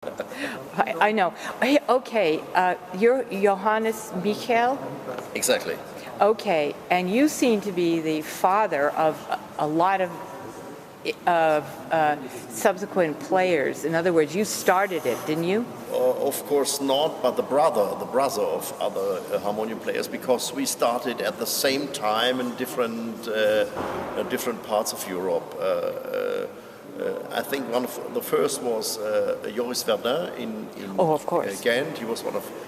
I know. Hey, okay, you're Johannes Michel? Exactly. Okay, and you seem to be the father of a lot of subsequent players. In other words, you started it, didn't you? Of course not, but the brother of other harmonium players, because we started at the same time in different parts of Europe. I think one of the first was Joris Verdun in of course. Ghent.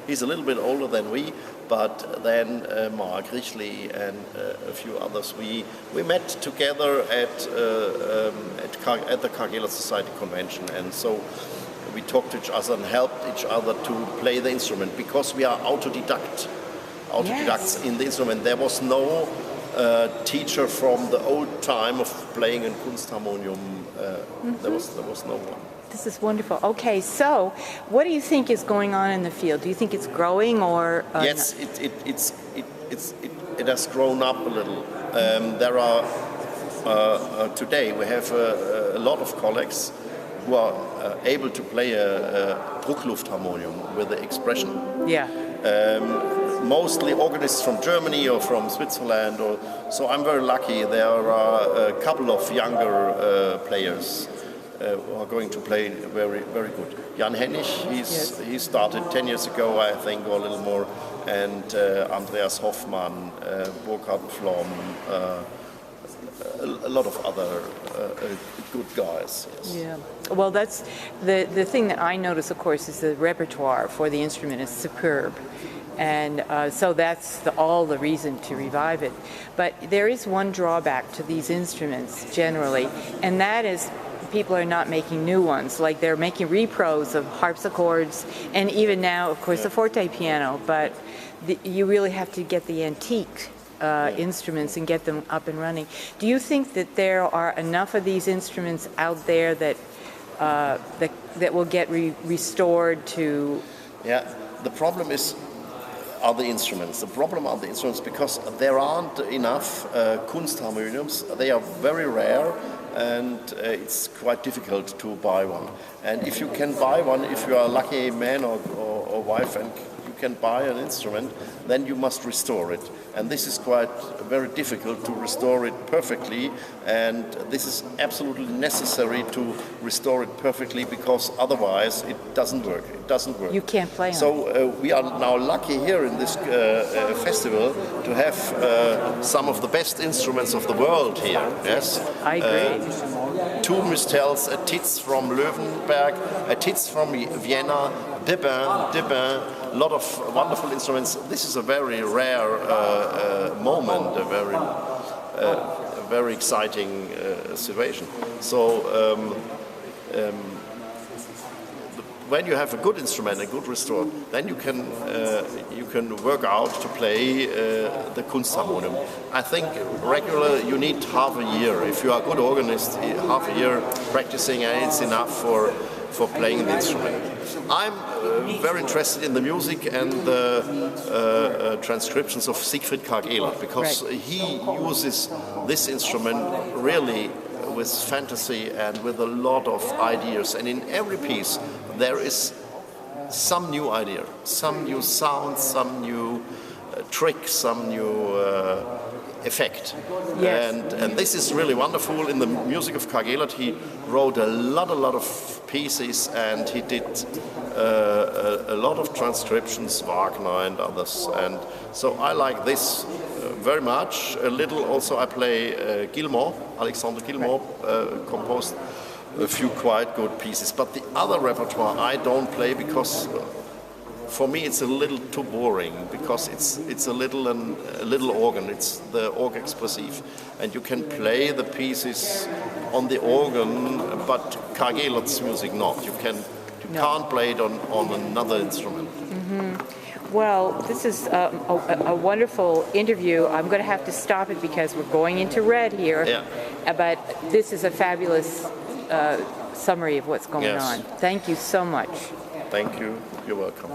He's a little bit older than we, but then Mark Richley and a few others. We met together at the Karg-Elert Society convention, and so we talked to each other and helped each other to play the instrument, because we are autodidacts Yes. in the instrument. There was no teacher from the old time of playing in Kunstharmonium. There was no one. This is wonderful. Okay, so what do you think is going on in the field? Do you think it's growing or yes, it has grown up a little. There are today we have a lot of colleagues who are able to play a Druckluftharmonium with the expression. Yeah. Mostly organists from Germany or from Switzerland, so I'm very lucky. There are a couple of younger players who are going to play very, very good. Jan Hennig, he started 10 years ago, I think, or a little more, and Andreas Hoffmann, Burkhard Flom, a lot of other good guys. Yes. Yeah. Well, that's the thing that I notice, of course, is the repertoire for the instrument is superb. And so that's all the reason to revive it. But there is one drawback to these instruments generally, and that is people are not making new ones. Like they're making repros of harpsichords, and even now, of course, the forte piano. But you really have to get the antique instruments and get them up and running. Do you think that there are enough of these instruments out there that will get restored to? Yeah, the problem are the instruments. The problem are the instruments because there aren't enough Kunstharmoniums. They are very rare, and it's quite difficult to buy one. And if you can buy one, if you are a lucky man or wife and you can buy an instrument, then you must restore it. And this is quite very difficult to restore it perfectly, and this is absolutely necessary to restore it perfectly, because otherwise it doesn't work. It doesn't work. You can't play on it. So we are now lucky here in this festival to have some of the best instruments of the world here. Yes, I agree. Two Mustels, a Titz from Löwenberg, a Titz from Vienna, de Bern, a lot of wonderful instruments. This is a very rare moment, a very exciting situation. So when you have a good instrument, a good restore, then you can work out to play the Kunstharmonium. I think regularly you need half a year. If you are a good organist, half a year practicing, and it's enough for playing the instrument. I'm very interested in the music and the transcriptions of Siegfried Karg-Elert, because he uses this instrument really with fantasy and with a lot of ideas. And in every piece there is some new idea, some new sound, some new trick, some new effect. Yes. And this is really wonderful. In the music of Karg-Elert, he wrote a lot of pieces, and he did a lot of transcriptions, Wagner and others. And so I like this very much. A little also I play Alexander Gilmour composed a few quite good pieces. But the other repertoire I don't play, because for me it's a little too boring, because it's a little organ. It's the org expressive, and you can play the pieces on the organ, but Karg-Elert's music not. You can't play it on another instrument. Mm-hmm. Well, this is a wonderful interview. I'm going to have to stop it because we're going into red here. Yeah. But this is a fabulous summary of what's going on. Thank you so much. Thank you. You're welcome.